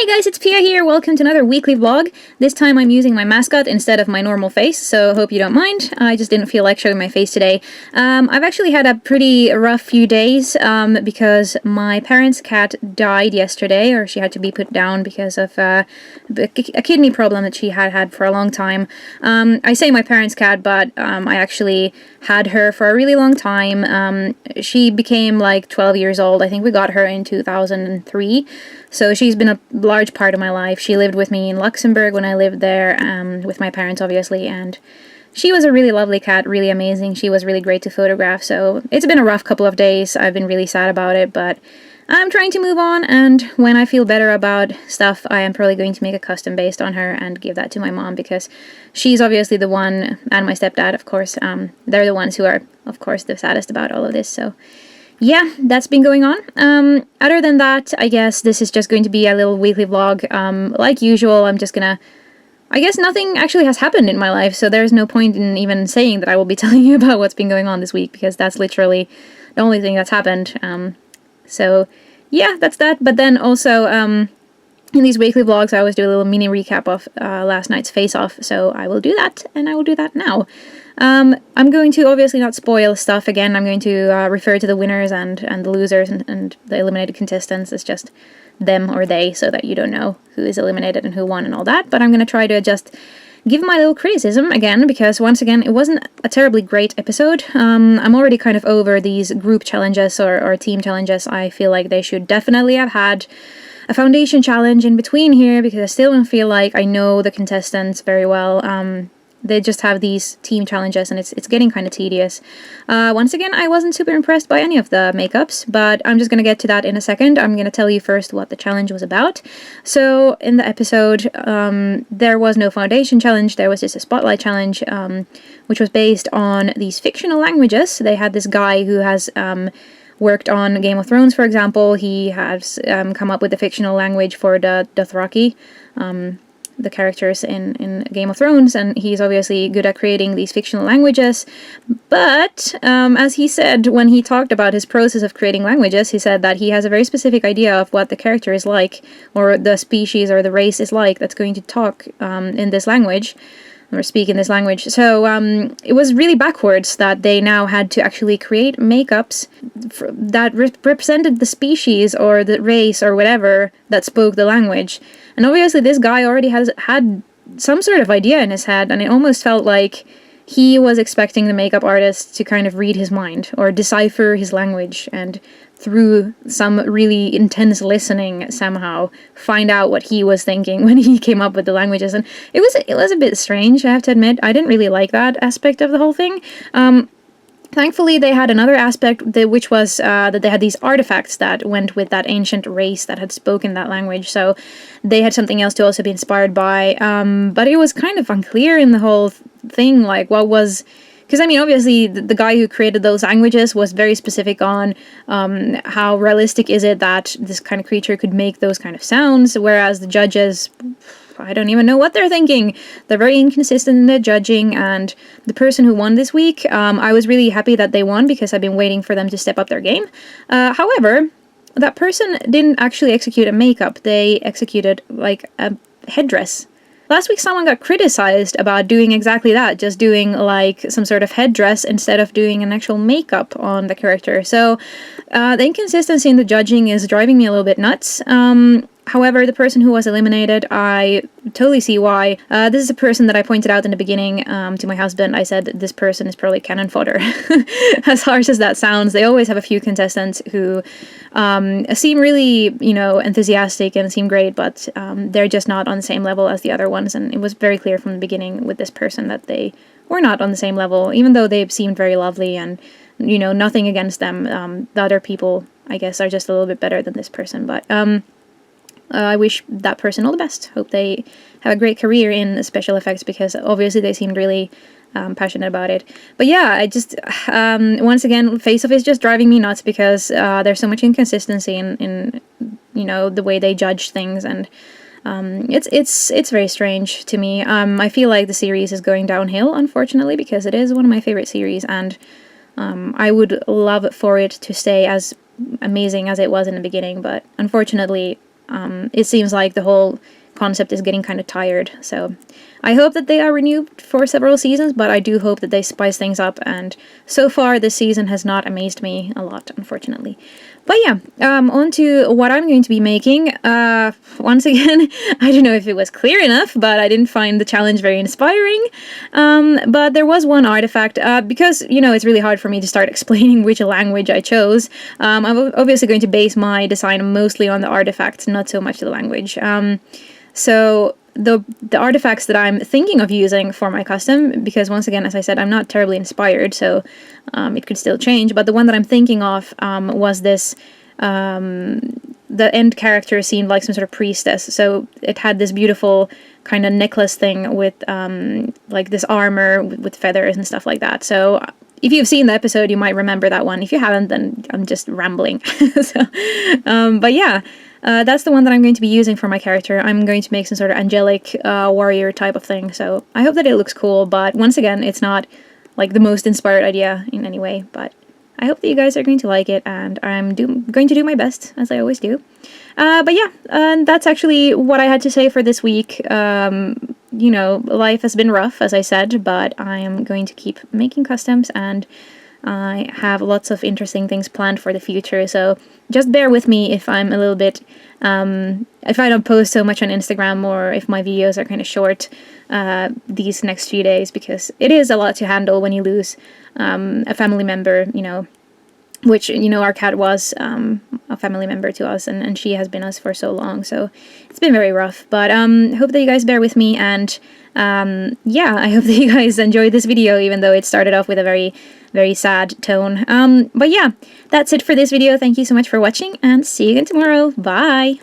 Hi guys, it's Pia here. Welcome to another weekly vlog. This time I'm using my mascot instead of my normal face, so hope you don't mind. I just didn't feel like showing my face today. I've actually had a pretty rough few days because my parents' cat died yesterday, or she had to be put down because of a kidney problem that she had for a long time. I say my parents' cat, but I actually had her for a really long time. She became like 12 years old. I think we got her in 2003. So she's been a large part of my life. She lived with me in Luxembourg when I lived there, with my parents obviously, and she was a really lovely cat, really amazing. She was really great to photograph, so it's been a rough couple of days. I've been really sad about it, but I'm trying to move on, and when I feel better about stuff, I am probably going to make a custom based on her and give that to my mom, because she's obviously the one, and my stepdad, of course, they're the ones who are, of course, the saddest about all of this, so yeah, that's been going on. Other than that, I guess this is just going to be a little weekly vlog. Like usual, I'm just gonna... I guess nothing actually has happened in my life, so there's no point in even saying that I will be telling you about what's been going on this week, because that's literally the only thing that's happened. So yeah, that's that. But then also, in these weekly vlogs, I always do a little mini recap of last night's face-off, so I will do that, and I will do that now. I'm going to obviously not spoil stuff again. I'm going to refer to the winners and the losers and the eliminated contestants as just them or they, so that you don't know who is eliminated and who won and all that. But I'm going to try to just give my little criticism again, because once again, it wasn't a terribly great episode. I'm already kind of over these group challenges or team challenges. I feel like they should definitely have had a foundation challenge in between here, because I still don't feel like I know the contestants very well. They just have these team challenges, and it's getting kind of tedious. Once again, I wasn't super impressed by any of the makeups, but I'm just going to get to that in a second. I'm going to tell you first what the challenge was about. So in the episode, there was no foundation challenge, there was just a spotlight challenge, which was based on these fictional languages. They had this guy who has worked on Game of Thrones, for example. He has come up with the fictional language for the Dothraki, the characters in Game of Thrones, and he's obviously good at creating these fictional languages. But as he said when he talked about his process of creating languages, he said that he has a very specific idea of what the character is like, or the species or the race is like, that's going to talk in this language, or speak in this language. So it was really backwards that they now had to actually create makeups that represented the species or the race or whatever that spoke the language. And obviously this guy already had some sort of idea in his head, and it almost felt like he was expecting the makeup artist to kind of read his mind or decipher his language, and through some really intense listening somehow find out what he was thinking when he came up with the languages. And it was a bit strange, I have to admit. I didn't really like that aspect of the whole thing. Thankfully, they had another aspect, which was that they had these artifacts that went with that ancient race that had spoken that language, so they had something else to also be inspired by, but it was kind of unclear in the whole thing, like what was... Because, I mean, obviously, the guy who created those languages was very specific on how realistic is it that this kind of creature could make those kind of sounds, whereas the judges... I don't even know what they're thinking. They're very inconsistent in their judging, and the person who won this week, I was really happy that they won, because I've been waiting for them to step up their game. However, that person didn't actually execute a makeup. They executed, like, a headdress. Last week someone got criticized about doing exactly that, just doing like some sort of headdress instead of doing an actual makeup on the character. So the inconsistency in the judging is driving me a little bit nuts. However, the person who was eliminated, I totally see why. This is a person that I pointed out in the beginning to my husband. I said that this person is probably cannon fodder. As harsh as that sounds, they always have a few contestants who seem really, enthusiastic and seem great, but they're just not on the same level as the other ones. And it was very clear from the beginning with this person that they were not on the same level, even though they seemed very lovely, and, nothing against them. The other people, I guess, are just a little bit better than this person, but... I wish that person all the best. Hope they have a great career in special effects, because obviously they seemed really passionate about it. But yeah, I just, once again, Face-Off is just driving me nuts, because there's so much inconsistency in the way they judge things, and it's very strange to me. I feel like the series is going downhill, unfortunately, because it is one of my favorite series, and I would love for it to stay as amazing as it was in the beginning, but unfortunately it seems like the whole concept is getting kind of tired. So I hope that they are renewed for several seasons, but I do hope that they spice things up, and so far this season has not amazed me a lot, unfortunately. But yeah, on to what I'm going to be making. Once again, I don't know if it was clear enough, but I didn't find the challenge very inspiring. But there was one artifact, because, you know, it's really hard for me to start explaining which language I chose. I'm obviously going to base my design mostly on the artifacts, not so much the language. So the artifacts that I'm thinking of using for my custom, because once again, as I said, I'm not terribly inspired, so it could still change, but the one that I'm thinking of was this, the end character seemed like some sort of priestess, so it had this beautiful kind of necklace thing with like this armor with feathers and stuff like that. So if you've seen the episode, you might remember that one. If you haven't, then I'm just rambling. But yeah. That's the one that I'm going to be using for my character. I'm going to make some sort of angelic warrior type of thing, so I hope that it looks cool, but once again, it's not like the most inspired idea in any way, but I hope that you guys are going to like it, and I'm going to do my best, as I always do. But yeah, that's actually what I had to say for this week. You know, life has been rough, as I said, but I am going to keep making customs, and I have lots of interesting things planned for the future, so just bear with me if I'm a little bit, if I don't post so much on Instagram, or if my videos are kind of short these next few days, because it is a lot to handle when you lose a family member, you know, which, you know, our cat was a family member to us, and she has been us for so long, so it's been very rough, but hope that you guys bear with me, and yeah, I hope that you guys enjoyed this video, even though it started off with a very sad tone. But yeah, that's it for this video. Thank you so much for watching, and see you again tomorrow. Bye!